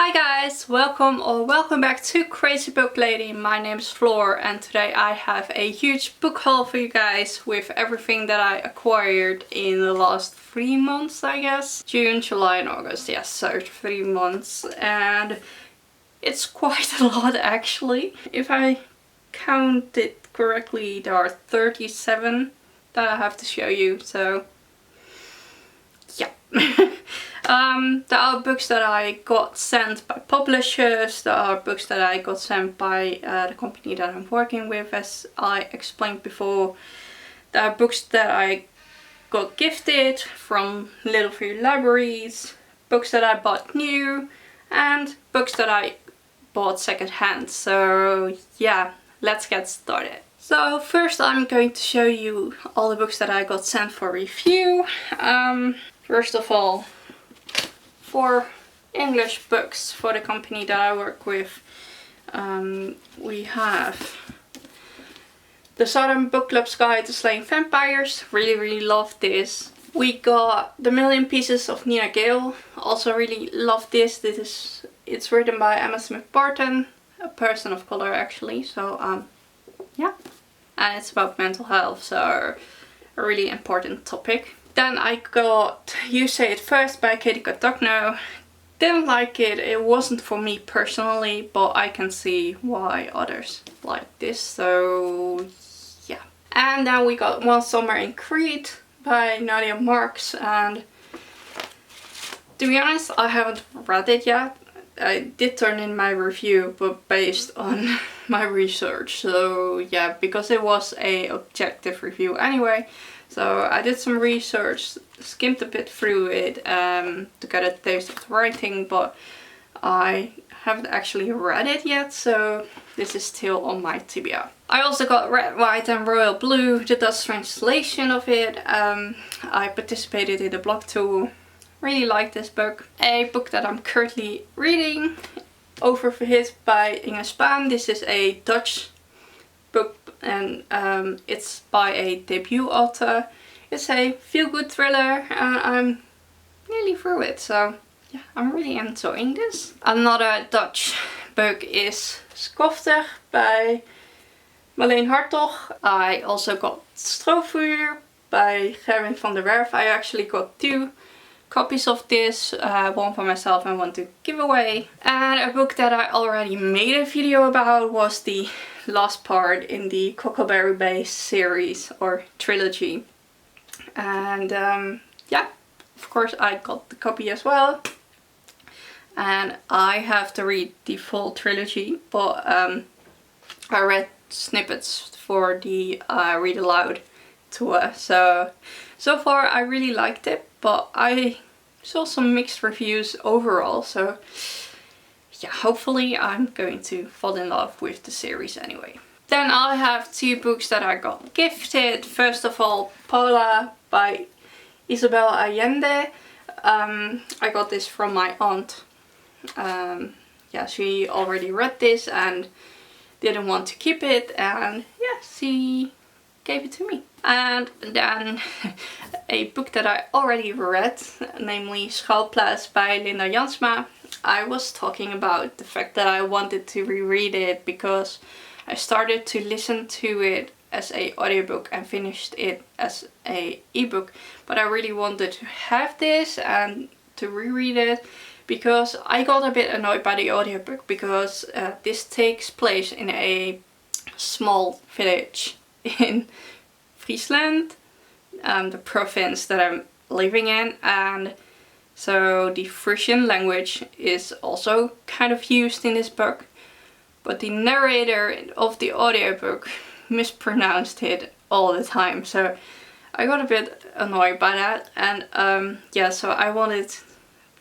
Hi guys, welcome back to Crazy Booklady. My name is Floor and today I have a huge book haul for you guys with everything that I acquired in the last 3 months, I guess. June, July and August, yes, so 3 months, and it's quite a lot actually. If I count it correctly, there are 37 that I have to show you, so yeah. There are books that I got sent by publishers, there are books that I got sent by the company that I'm working with, as I explained before. There are books that I got gifted from little free libraries, books that I bought new, and books that I bought secondhand. So yeah, let's get started. So first I'm going to show you all the books that I got sent for review. First of all, 4 English books for the company that I work with. We have The Southern Book Club's Guide to Slaying Vampires. Really love this. We got The Million Pieces of Nina Gale. Also really love this. It's written by Emma Smith Barton, a person of color actually. So yeah, and it's about mental health, so a really important topic. Then I got You Say It First by Katie Cotugno. Didn't like it, it wasn't for me personally, but I can see why others like this, so yeah. And then we got One Summer in Crete by Nadia Marks, and to be honest, I haven't read it yet. I did turn in my review, but based on my research, so yeah, because it was a objective review anyway. So I did some research, skimmed a bit through it to get a taste of the writing, but I haven't actually read it yet, so this is still on my TBR. I also got Red, White and Royal Blue, the Dutch translation of it. I participated in the blog tour. Really like this book. A book that I'm currently reading, Oververhit by Inge Spaan. This is a Dutch book and it's by a debut author. It's a feel-good thriller and I'm nearly through it, so yeah, I'm really enjoying this. Another Dutch book is Skofter by Marleen Hartog. I also got Stroopvuur by Gerwin van der Werf. I actually got 2 copies of this, one for myself and one to give away. And a book that I already made a video about was the last part in the Cockleberry Bay series or trilogy. And yeah, of course I got the copy as well. And I have to read the full trilogy, but I read snippets for the read aloud tour. So far I really liked it, but I saw some mixed reviews overall, so yeah, hopefully I'm going to fall in love with the series anyway. Then I have 2 books that I got gifted. First of all, Paula by Isabel Allende. I got this from my aunt. Yeah, she already read this and didn't want to keep it, and yeah, she gave it to me. And then a book that I already read, namely Schouwplaats by Linda Jansma. I was talking about the fact that I wanted to reread it because I started to listen to it as an audiobook and finished it as an ebook, but I really wanted to have this and to reread it because I got a bit annoyed by the audiobook because this takes place in a small village in Friesland, the province that I'm living in, and so the Frisian language is also kind of used in this book, but the narrator of the audiobook mispronounced it all the time, so I got a bit annoyed by that. And yeah, so I wanted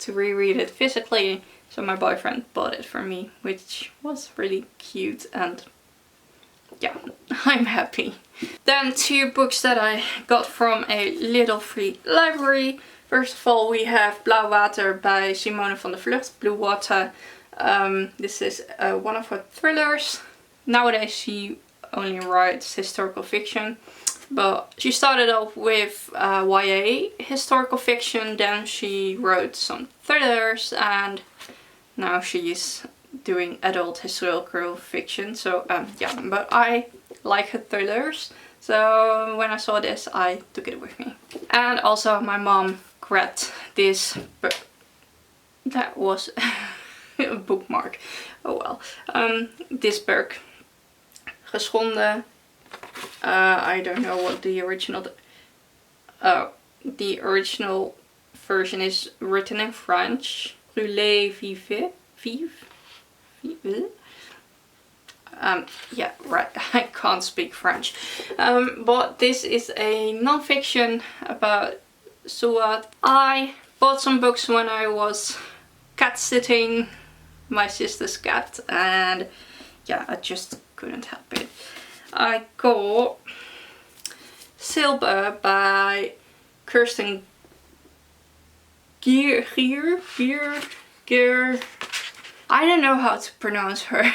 to reread it physically, so my boyfriend bought it for me, which was really cute, and yeah, I'm happy. Then 2 books that I got from a little free library. First of all, we have Blauw Water by Simone van der Vlucht, Blue Water. This is one of her thrillers. Nowadays she only writes historical fiction, but she started off with YA historical fiction, then she wrote some thrillers, and now she's doing adult historical fiction. So yeah, but I like her thrillers. So when I saw this, I took it with me. And also my mom grabbed this book. That was a bookmark. Oh well. This book. Geschonden. I don't know what the original... the original version is written in French. Brûlé vive. Yeah, right. I can't speak French. But this is a non-fiction about Suat. I bought some books when I was cat sitting my sister's cat, and yeah, I just couldn't help it. I got Silber by Kirsten Gier. I don't know how to pronounce her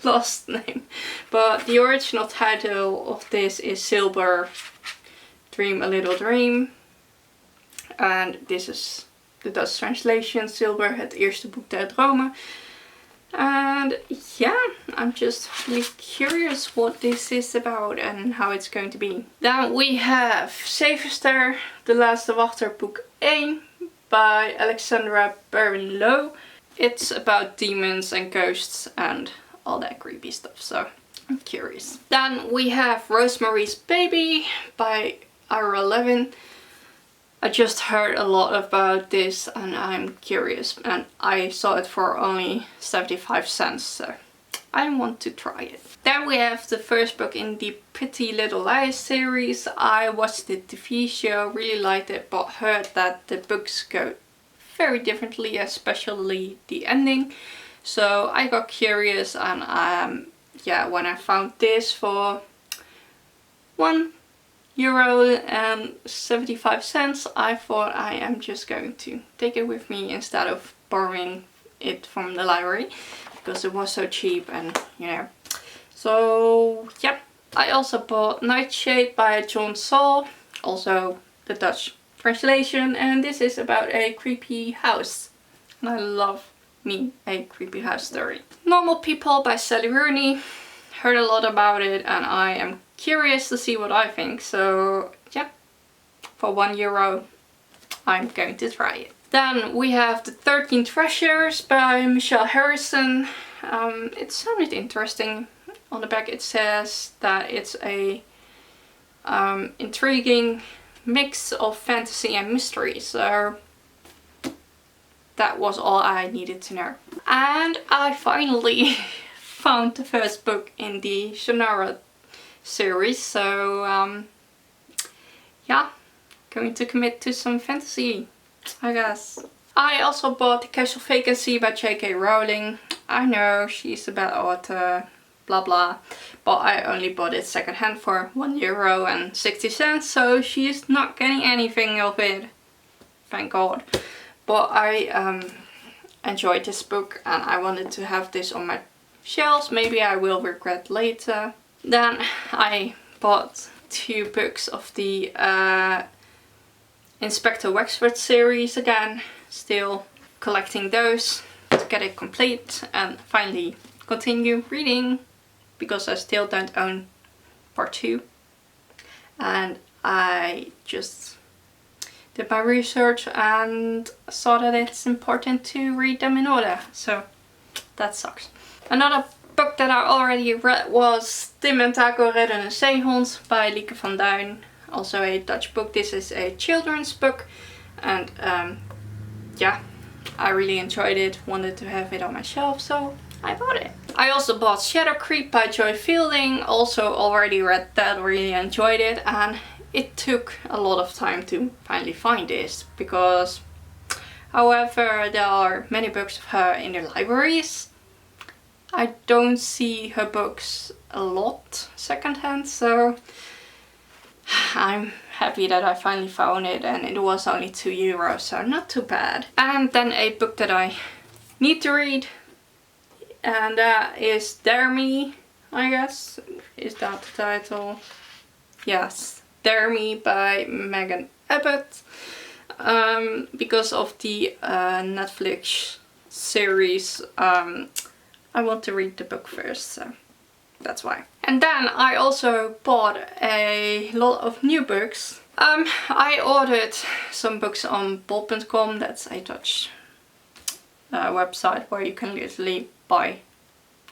last name, but the original title of this is Silber, Dream a Little Dream, and this is the Dutch translation, Silber, het eerste boek der dromen. And yeah, I'm just really curious what this is about and how it's going to be. Then we have Zevenster, De Laatste Wachter, boek 1 by Alexandra Barron-Lowe. It's about demons and ghosts and all that creepy stuff, so I'm curious. Then we have Rosemary's Baby by Ira Levin. I just heard a lot about this and I'm curious, and I saw it for only 75 cents, so I want to try it. Then we have the first book in the Pretty Little Liars series. I watched the TV show, really liked it, but heard that the books go very differently, especially the ending. So I got curious, and yeah, when I found this for €1.75, I thought I am just going to take it with me instead of borrowing it from the library, because it was so cheap, and you know. So yeah, I also bought Nightshade by John Saul, also the Dutch translation, and this is about a creepy house, and I love me a creepy house story. Normal People by Sally Rooney. Heard a lot about it and I am curious to see what I think, so yeah, for €1 I'm going to try it. Then we have The 13 Treasures by Michelle Harrison. It sounded interesting. On the back it says that it's a intriguing mix of fantasy and mystery, so that was all I needed to know. And I finally found the first book in the Shannara series, so yeah, going to commit to some fantasy, I guess. I also bought The Casual Vacancy by J.K. Rowling. I know she's a bad author, blah blah, but I only bought it secondhand for €1.60, so she's not getting anything of it, thank God. But I enjoyed this book and I wanted to have this on my shelves. Maybe I will regret later. Then I bought 2 books of the Inspector Wexford series again. Still collecting those to get it complete and finally continue reading, because I still don't own part 2. And I just did my research and saw that it's important to read them in order, so that sucks. Another book that I already read was Tim en Taco redden een zeehond by Lieke van Duin, also a Dutch book. This is a children's book, and yeah, I really enjoyed it, wanted to have it on my shelf, so I bought it. I also bought Shadow Creep by Joy Fielding, also already read that, really enjoyed it, and it took a lot of time to finally find this, because however there are many books of her in the libraries, I don't see her books a lot secondhand, so I'm happy that I finally found it, and it was only €2, so not too bad. And then a book that I need to read, and that is Dare Me, I guess. Is that the title? Yes, Dare Me by Megan Abbott. Because of the Netflix series, I want to read the book first, so that's why. And then I also bought a lot of new books. I ordered some books on bol.com, that's a Dutch website where you can literally buy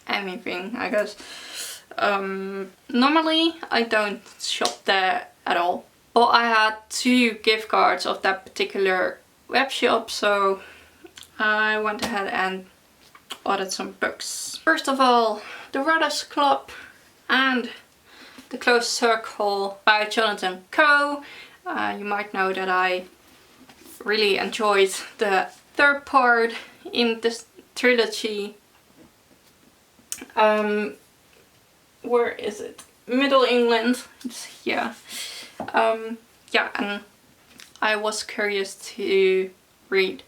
anything, I guess. Normally I don't shop there at all, but I had 2 gift cards of that particular web shop, so I went ahead and ordered some books. First of all, The Writers Club and The Close Circle by Jonathan Coe. You might know that I really enjoyed the 3rd part in this trilogy. Where is it? Middle England. It's here. Yeah, and I was curious to read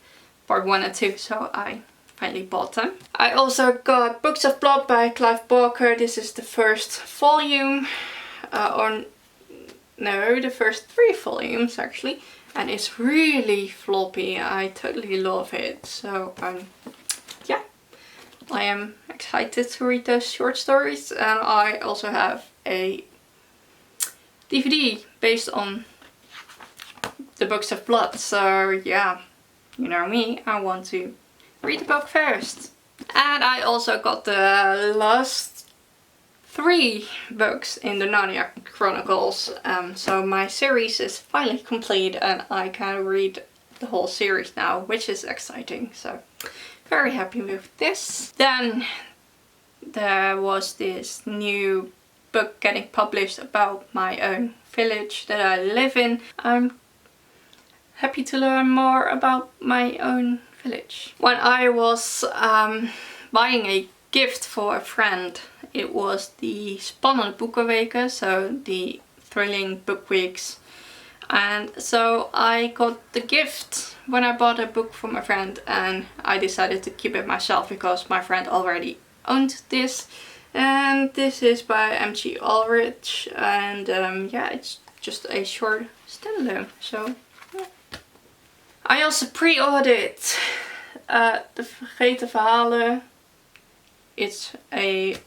part 1 and 2, so I finally bought them. I also got Books of Blood by Clive Barker. This is the first volume, or no, the first 3 volumes actually, and it's really floppy. I totally love it, so yeah, I am excited to read those short stories. And I also have a DVD based on the Books of Blood, so yeah, you know me, I want to read the book first. And I also got the last 3 books in the Narnia Chronicles, so my series is finally complete and I can read the whole series now, which is exciting, so very happy with this. Then there was this new book getting published about my own village that I live in. I'm happy to learn more about my own village. When I was buying a gift for a friend, it was the Spannende Boekenweken, so the thrilling book weeks. And so I got the gift when I bought a book for my friend, and I decided to keep it myself because my friend already owned this. And this is by M.G. Ulrich, and yeah, it's just a short standalone, so yeah. I also pre-ordered The Vergeten Verhalen. It's a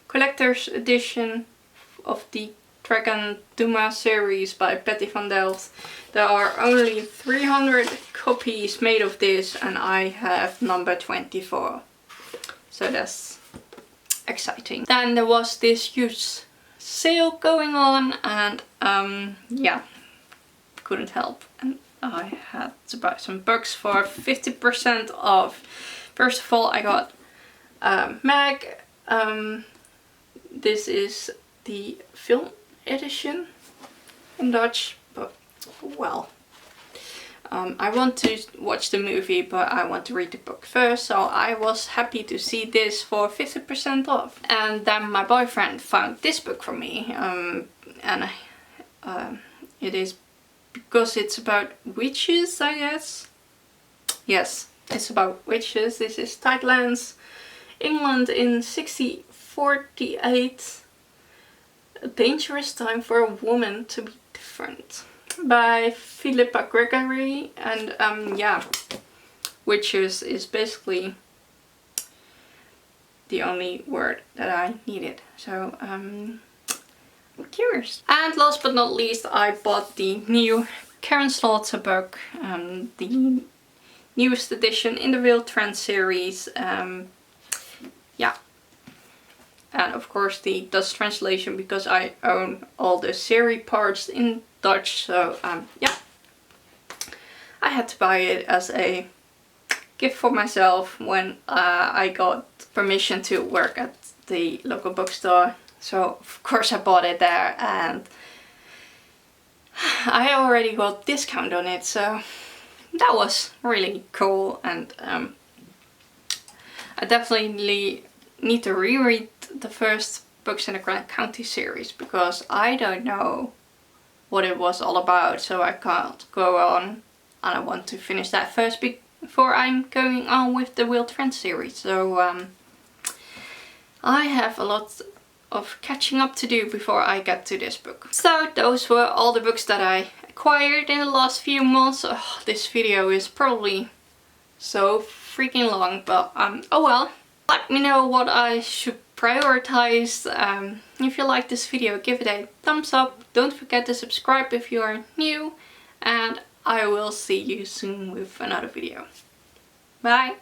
collector's edition of the Dragon Duma series by Patty van Delft. There are only 300 copies made of this, and I have number 24. So that's exciting. Then there was this huge sale going on, and yeah, couldn't help, and I had to buy some books for 50% off. First of all, I got Meg. This is the film edition in Dutch, but well, I want to watch the movie, but I want to read the book first, so I was happy to see this for 50% off. And then my boyfriend found this book for me, and it is because it's about witches, I guess. Yes, it's about witches. This is Tidelands, England in 1648. A dangerous time for a woman to be different, by Philippa Gregory. And yeah, witches is basically the only word that I needed, so I'm curious. And last but not least, I bought the new Karen Slaughter book, the newest edition in the Real Trend series. Yeah, and of course the Dutch translation, because I own all the series parts in Dutch, so yeah, I had to buy it as a gift for myself when I got permission to work at the local bookstore. So of course I bought it there, and I already got discount on it, so that was really cool. And I definitely need to reread the first books in the Grand County series, because I don't know what it was all about, so I can't go on, and I want to finish that first before I'm going on with the Wild Trend series. So I have a lot of catching up to do before I get to this book. So those were all the books that I acquired in the last few months. Oh, this video is probably so freaking long, but oh well. Let me know what I should prioritize. If you like this video, give it a thumbs up. Don't forget to subscribe if you are new, and I will see you soon with another video. Bye!